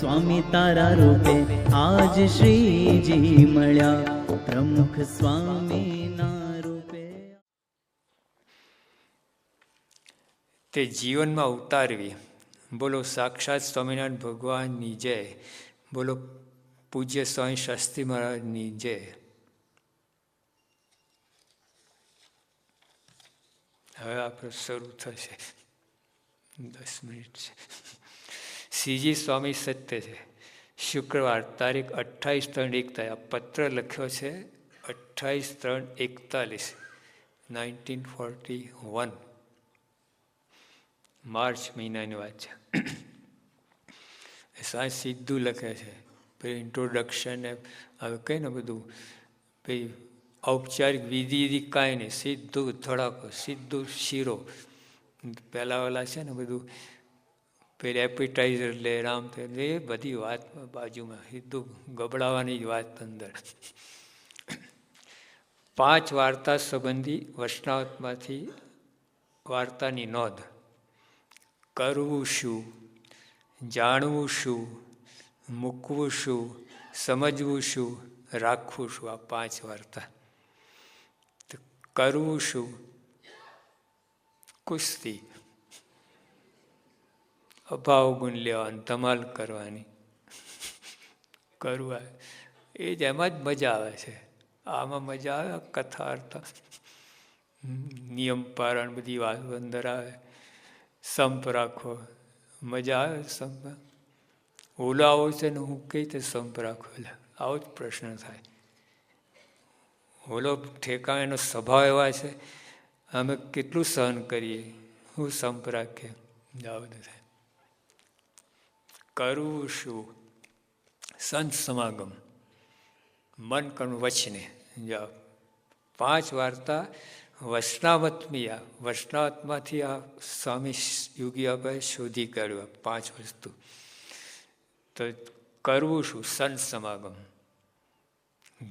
સ્વામી તારા રૂપે આજ શ્રીજી મળ્યા, પ્રમુખ સ્વામીના રૂપે. તે જીવનમાં ઉતારવી. બોલો સાક્ષાત સ્વામિનારાયણ ભગવાનની જય. બોલો પૂજ્ય સ્વામી શાસ્ત્રી મહારાજની જય. હવે આપણે શરૂ થશે. 10 મિનિટ છે. શ્રીજી સ્વામી સત્ય છે. શુક્રવાર તારીખ 28/3/41. આ પત્ર લખ્યો છે 28/3/41, 1941, માર્ચ મહિનાની વાત છે. સાંજ સીધું લખે છે. પછી ઇન્ટ્રોડક્શન હવે કઈ ને બધું પછી ઔપચારિક વિધિ કાંઈ નહીં, સીધું ધડાકો, સીધું શીરો. પહેલાં ઓલા છે ને બધું પેલી એપિટાઇઝર લે, રામ એ બધી વાત બાજુમાં, સીધું ગબડાવાની જ વાત અંદર. 5 વાર્તા સંબંધી વૈષ્ણવમાંથી વાર્તાની નોંધ. કરવું શું, જાણવું શું, મૂકવું શું, સમજવું શું, રાખવું શું, આ 5 વાર્તા. કરવું શું? કુસ્તી, અભાવ ગુણ લેવાની, ધમાલ કરવાની. કરવા એ જ એમાં જ મજા આવે છે. આમાં મજા આવે, કથા અર્થ, નિયમ પારણ બધી વાત અંદર આવે. સંપ રાખો, મજા આવે. સંપ ઓલો આવો છે ને હું કઈ રીતે સંપ રાખો, એટલે આવો જ પ્રશ્ન થાય. ઓલો ઠેકાણેનો સ્વભાવ એવા છે, અમે કેટલું સહન કરીએ, હું સંપ રાખીએ, આવું થાય. કરવું શું? સંત સમાગમ, મન કર્મ વચને જાઓ. 5 વાર્તા વૈષ્ણવમાંથી આ સ્વામી યોગીબાઈ શોધી કાઢ્યું. 5 વસ્તુ. તો કરવું શું? સંત સમાગમ,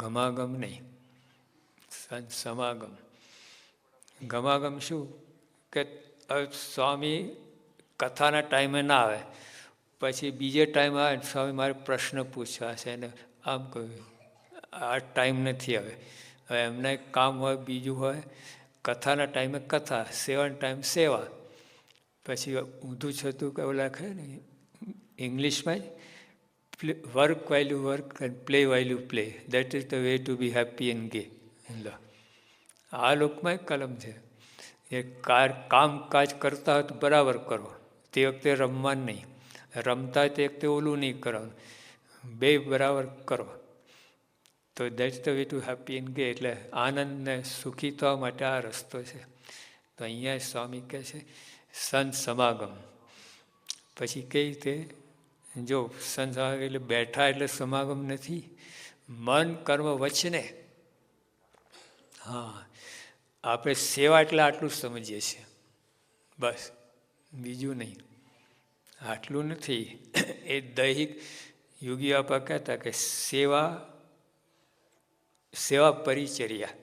ગમાગમ નહીં, સંત સમાગમ. ગમાગમ શું કે સ્વામી કથાના ટાઈમે ના આવે, પછી બીજે ટાઈમ આવે ને સ્વામી મારે પ્રશ્ન પૂછવા છે ને આમ કહ્યું, આ ટાઈમ નથી. હવે એમને કામ હોય, બીજું હોય. કથાના ટાઈમે કથા, સેવાના ટાઈમ સેવા. પછી ઊંધું છતું કે લખે ને ઇંગ્લિશમાં work while you work and play while you play, that is the way to B happy and ગે. આ લોકમાં એક કલમ છે. એ કામકાજ કરતા હોય તો બરાબર કરો, તે વખતે રમવાનું નહીં. રમતા હોય તે વખતે ઓલું નહીં કરવાનું, બે બરાબર કરો. તો that's the way to happy and ગે. એટલે આનંદને સુખી થવા માટે આ રસ્તો છે. તો અહીંયા સ્વામી કહે છે સંત સમાગમ. પછી કઈ રીતે? જો સંત સમાગમ એટલે બેઠા એટલે સમાગમ નથી, મન કર્મ વચને. હા, આપણે સેવા એટલે આટલું સમજીએ છીએ, બસ, બીજું નહીં. આટલું નથી. એ દૈહિક યોગી આપા કહેતા કે સેવા પરિચર્યા.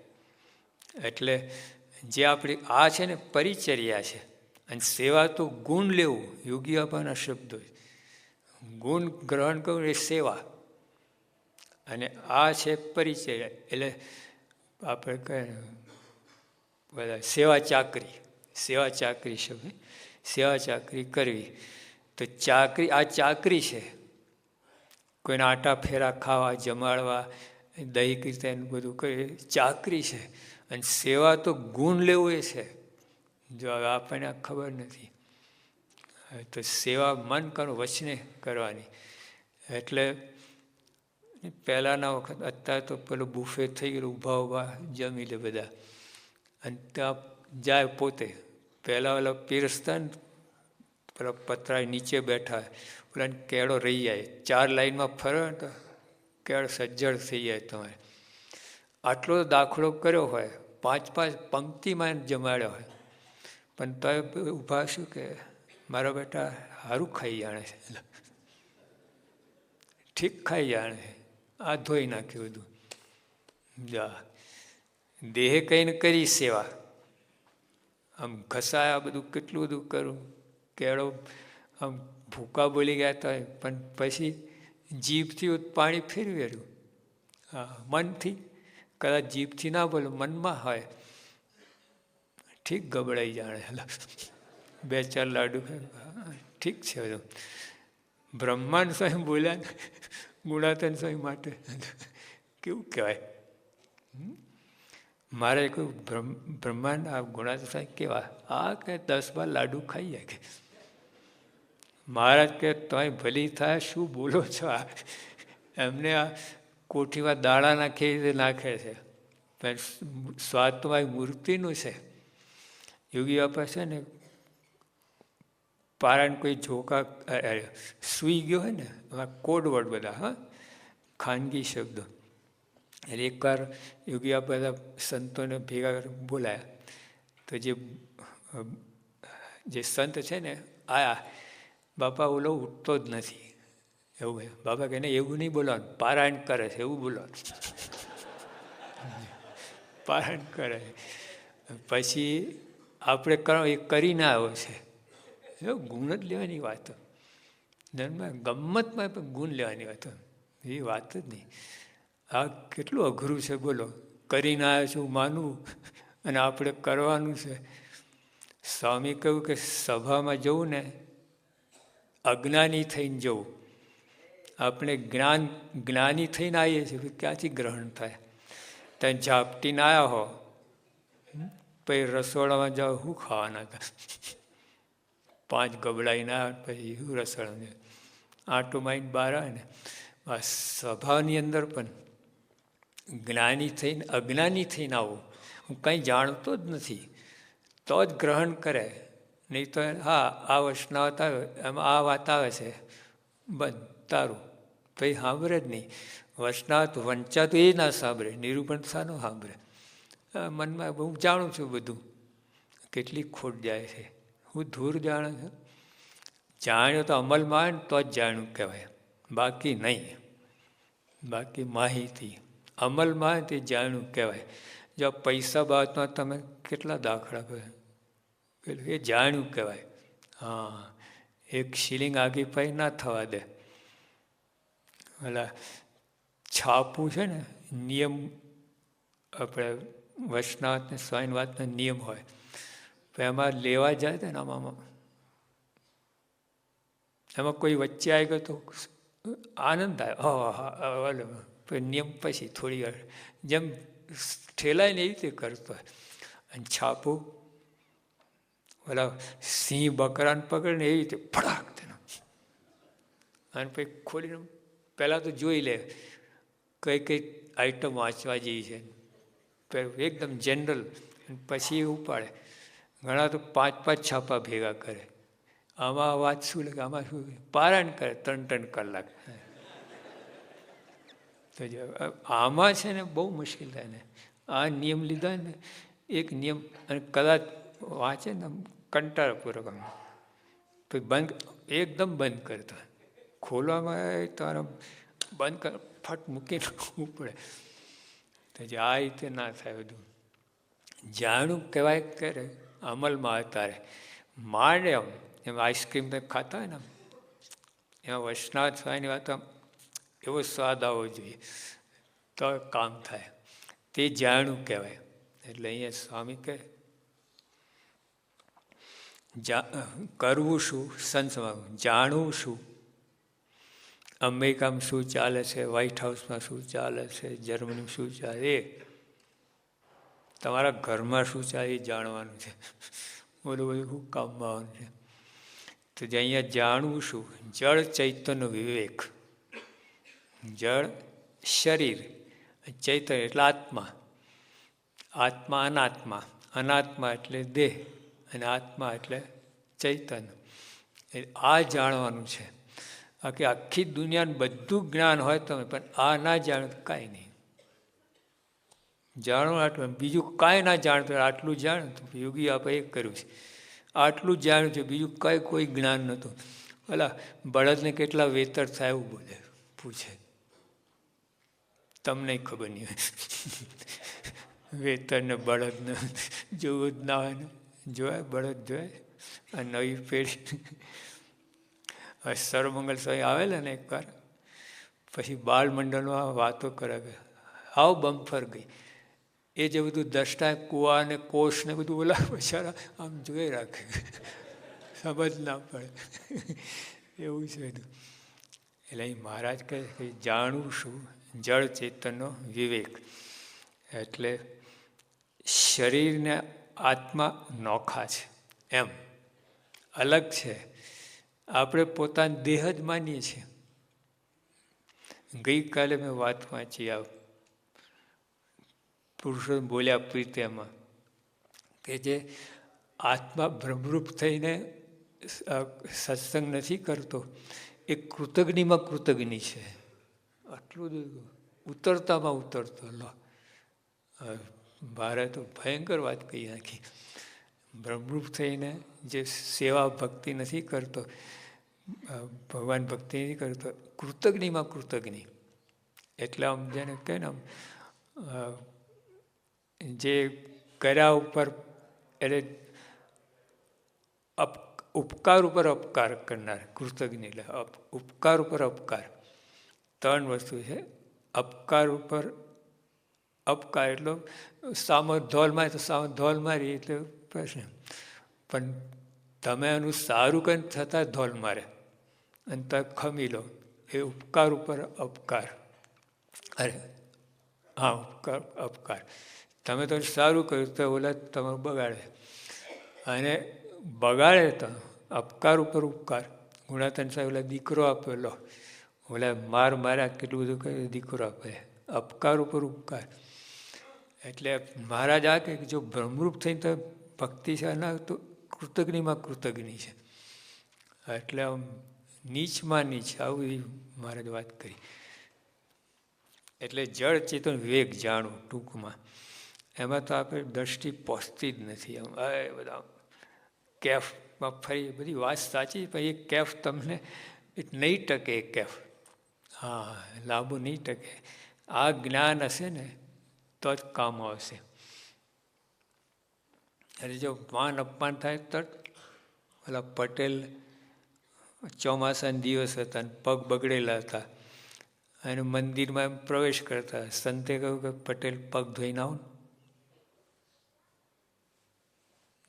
એટલે જે આપણી આ છે ને પરિચર્યા છે, અને સેવા તો ગુણ લેવું. યોગી આપાના શબ્દો, ગુણ ગ્રહણ કરવું એ સેવા, અને આ છે પરિચર્યા. એટલે આપણે કહે બધા સેવા ચાકરી શબ્દ, સેવા ચાકરી કરવી. તો ચાકરી, આ ચાકરી છે. કોઈને આટા ફેરા ખાવા, જમાડવા, દૈહિક રીતે એનું બધું કરે, ચાકરી છે. અને સેવા તો ગુણ લેવું એ છે. જો આપણને ખબર નથી તો સેવા મન કરો વચને કરવાની. એટલે પહેલાંના વખત, અત્યારે તો પેલું બુફે થઈ ગયેલું, ઊભા જમી લે બધા, અને ત્યાં જાય પોતે. પહેલાં ઓલા પીરસતા ને પેલા પતરા નીચે બેઠા, પેલા કેળો રહી જાય. 4 લાઈનમાં ફરે તો કેળો સજ્જડ થઈ જાય તમારે. આટલો દાખલો કર્યો હોય, 5-5 પંક્તિમાં જમાડ્યો હોય, પણ તો ઊભા શું કે મારા બેટા સારું ખાઈ જાણે છે, ઠીક ખાઈ જાણે છે, આ ધોઈ નાખ્યું બધું. જા દેહે કહીને કરી સેવા. આમ ઘસાયા બધું કેટલું બધું કરું, કેળો આમ ભૂકા બોલી ગયા હતા, પણ પછી જીભથી પાણી ફેરવેલું. હા, મનથી કદાચ જીભથી ના બોલો, મનમાં હોય, ઠીક ગબડાઈ જાણે, 2-4 લાડુ ઠીક છે. બધું બ્રહ્માંડ સ્વયં બોલ્યા ને ગુણાતન સ્વયં માટે કેવું કહેવાય. મારે કહ્યું બ્રહ્માંડ આ ગુણાતન સ્વયં કેવા, આ કે 10-12 લાડુ ખાઈ જાય કે. મહારાજ કે તોય ભલી થાય, શું બોલો છો? આ એમને આ કોઠીમાં દાણા નાખી નાખે છે, પણ સ્વાદ તો મારી મૂર્તિનું છે. યોગી બાપા છે ને પારાયણ કોઈ ઝોકા સૂઈ ગયો હોય ને, એમાં કોડવર્ડ બધા, હા, ખાનગી શબ્દો. એટલે એકવાર યોગી બાપા બધા સંતોને ભેગા બોલાયા, તો જે સંત છે ને આયા, બાપા ઓલો ઉઠતો જ નથી એવું. બાપા કહે એવું નહીં બોલવાનું, પારાયણ કરે છે એવું બોલવાનું. પારાયણ કરે પછી આપણે કરો એ કરીને આવ્યો છે, એવું ગુણ જ લેવાની વાતો. ગમ્મતમાં પણ ગુણ લેવાની વાતો, એ વાત જ નહીં. આ કેટલું અઘરું છે બોલો. કરીને આવ્યો છું માનવું અને આપણે કરવાનું છે. સ્વામી કહ્યું કે સભામાં જવું ને અજ્ઞાની થઈને જવું. આપણે જ્ઞાની થઈને આવીએ છીએ, ક્યાંથી ગ્રહણ થાય? ત્યાં ઝાપટીને આવ્યા હો, પછી રસોડામાં જાઓ, શું ખાવાના હતા? 5 ગબડાઈને આવ્યા, પછી શું રસોડામાં આટો મારીને બહાર આવે ને. આ સભાની અંદર પણ જ્ઞાની થઈને અજ્ઞાની થઈને આવું, હું કંઈ જાણતો જ નથી, તો જ ગ્રહણ કરે. નહીં તો હા આ વૈષ્ણવ આવે એમાં આ વાત આવે છે, બંધ તારું, પછી સાંભળે જ નહીં. વૈષ્ણવ વંચાતું એ ના સાંભળે, નિરૂપણ સાનો સાંભળે? મનમાં હું જાણું છું બધું, કેટલી ખોટ જાય છે, હું ધૂર જાણું છું. જાણ્યો તો અમલમાં આવે ને તો જ જાણ્યું કહેવાય, બાકી નહીં. બાકી માહિતી અમલમાં આવે તે જાણ્યું કહેવાય. જો પૈસા બાબતમાં તમે કેટલા દાખલા કહે, એ જાણ્યું કહેવાય. હા, 1 શિલિંગ આગી પાઈ ના થવા દે. એટલે છાપવું છે ને, નિયમ આપણે વૈષ્ણવ સ્વામી વાતનો નિયમ હોય, તો એમાં લેવા જાય તો ને આમાં એમાં કોઈ વચ્ચે આવી ગયો તો આનંદ આવે. નિયમ પછી થોડી વાર જેમ ઠેલાય ને એવી રીતે કરતો હોય. અને છાપું ઓલા સિંહ બકરાને પકડે ને એવી રીતે ફડાક તેનો. અને પછી ખોલીને પહેલાં તો જોઈ લે કઈ કઈ આઈટમ વાંચવા જેવી છે, એકદમ જનરલ. પછી એ ઉપાડે. ઘણા તો 5-5 છાપા ભેગા કરે. આમાં વાત શું લાગે, આમાં શું પારાયણ કરે 3-3 કલાક. તો આમાં છે ને બહુ મુશ્કેલ થાય ને. આ નિયમ લીધા ને, એક નિયમ, અને કદાચ વાંચે ને કંટાળાપૂર્વક પછી બંધ, એકદમ બંધ કરતા. ખોલવામાં તારે બંધ કર, ફટ મૂકીને રાખવું પડે. તો જે આ રીતે ના થાય. બધું જાણું કહેવાય કરે, અમલમાં અતારે માંડે. એમ આઈસ્ક્રીમ તમે ખાતા હોય ને, એમાં વૈષ્ણવ સ્વામીની વાત એવો સ્વાદ આવવો જોઈએ તો કામ થાય. તે જાણું કહેવાય. એટલે અહીંયા સ્વામી કહે કરવું શું, સંસમાં જાણવું શું. અમેરિકામાં શું ચાલે છે, વ્હાઈટ હાઉસમાં શું ચાલે છે, જર્મનીમાં શું ચાલે, એ તમારા ઘરમાં શું ચાલે એ જાણવાનું છે. બધું શું કામમાં આવવાનું છે. તો જે અહીંયા જાણવું શું, જળ ચૈતન્ય વિવેક. જળ શરીર, ચૈતન્ય એટલે આત્મા. આત્મા અનાત્મા, અનાત્મા એટલે દેહ, અને આત્મા એટલે ચૈતન્ય. આ જાણવાનું છે. આખી દુનિયાનું બધું જ્ઞાન હોય તમે, પણ આ ના જાણો તો કાંઈ નહીં. જાણો આટલું, બીજું કાંઈ ના જાણતું, આટલું જાણ્યું તો યોગી આપણે એ કર્યું છે. આટલું જ જાણ્યું છે, બીજું કાંઈ કોઈ જ્ઞાન નહોતું. ભલા બળદને કેટલા વેતર થાય એવું બોલે, પૂછે. તમને ખબર નહીં હોય. વેતર ને બળદને જોવું જ ના હોય ને. જોવાય બળદ જોવાય. આ નવી પેઢી સર્વમંગલ સ્વામી આવેલા ને એકવાર, પછી બાળમંડળમાં વાતો કરે કે હાવ બમ્ફર ગઈ. એ જે બધું દષ્ટા કુવા ને કોષ ને બધું ઓલા બચારા આમ જોઈ રાખે, સમજ ના પડે એવું છે બધું. એટલે અહીં મહારાજ કહે કે જાણવું શું? જળ ચેતનનો વિવેક. એટલે શરીરને આત્મા નોખા છે, એમ અલગ છે. આપણે પોતાનો દેહ જ માનીએ છીએ. ગઈકાલે મેં વાત વાંચી પુરુષો બોલ્યા પ્રીત્યામાં કે જે આત્મા બ્રહ્મરૂપ થઈને સત્સંગ નથી કરતો એ કૃતજ્ઞમાં કૃતજ્ઞ છે. આટલું જ ઉતરતામાં ઉતરતો. લો, મારે તો ભયંકર વાત કહી નાખી. બ્રહ્મરૂપ થઈને જે સેવા ભક્તિ નથી કરતો, ભગવાન ભક્તિ નથી કરતો, કૃતજ્ઞમાં કૃતજ્ઞ. એટલે આમ જેને કહે ને આમ જે કર્યા ઉપર એટલે ઉપકાર ઉપર અપકાર કરનાર કૃતજ્ઞ. એટલે ઉપકાર ઉપર અપકાર, ત્રણ વસ્તુ છે. અપકાર ઉપર અપકાર એટલો સામો ધોલ મારે તો સામો ધોલ મારી એટલે પ્રશ્ન. પણ તમે એનું સારું કંઈ થતાં ધોલ મારે અને તમે ખમી લો, એ ઉપકાર ઉપર અપકાર. અરે હા, ઉપકાર અપકાર. તમે તો સારું કર્યું તો ઓલા તમે બગાડે, અને બગાડે તો અપકાર ઉપર ઉપકાર. ગુણાતન સાહેબ ઓલા દીકરો આપેલો, ઓલા માર્યા કેટલું બધું કહ્યું, દીકરો આપે. અપકાર ઉપર ઉપકાર. એટલે મહારાજ આ કે જો બ્રહ્મરૂપ થઈને તો ભક્તિ છે ના તો કૃતજ્ઞમાં કૃતજ્ઞ છે. એટલે આમ નીચમાં નીચ આવું મહારાજ વાત કરી. એટલે જળ ચેતન વિવેક જાણવું ટૂંકમાં. એમાં તો આપણે દ્રષ્ટિ પહોંચતી જ નથી. આમ એ બધા કેફમાં ફરી બધી વાત સાચી, પણ એ કેફ તમને નહીં ટકે. એ કેફ હા લાંબુ નહીં ટકે. આ જ્ઞાન હશે ને તો જ કામ આવશે. અને જો માન અપમાન થાય તો ઓલા પટેલ ચોમાસાના દિવસ હતા અને પગ બગડેલા હતા અને મંદિરમાં એમ પ્રવેશ કરતા. સંતે કહ્યું કે પટેલ પગ ધોઈને આવો.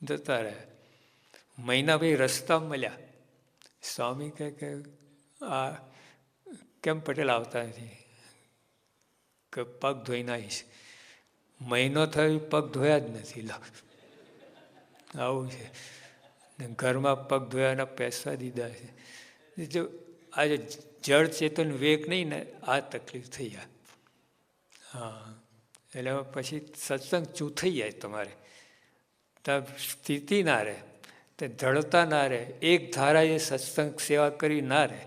જતા રહ્યા. મહિના ભાઈ રસ્તા મળ્યા. સ્વામી કહે કે આ કેમ પટેલ આવતા નથી? કે પગ ધોઈને આવીશ. મહિનો થયો પગ ધોયા જ નથી. લો આવું છે. ઘરમાં પગ ધોયાના પૈસા દીધા છે. જો આજે જળ ચેતન વિવેક નહીં ને આ તકલીફ થઈ જાય. હા, એટલે પછી સત્સંગ ચૂથઈ જાય તમારે. ત્યાં સ્થિતિ ના રહે, તે ધડતા ના રહે, એક ધારાએ સત્સંગ સેવા કરી ના રહે.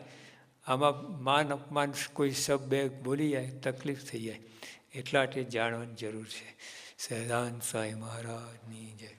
આમાં માન અપમાન કોઈ શબ્દ બોલી જાય તકલીફ થઈ જાય. એટલા માટે જાણવાની જરૂર છે. સહજાનંદ સ્વામી મહારાજની જય.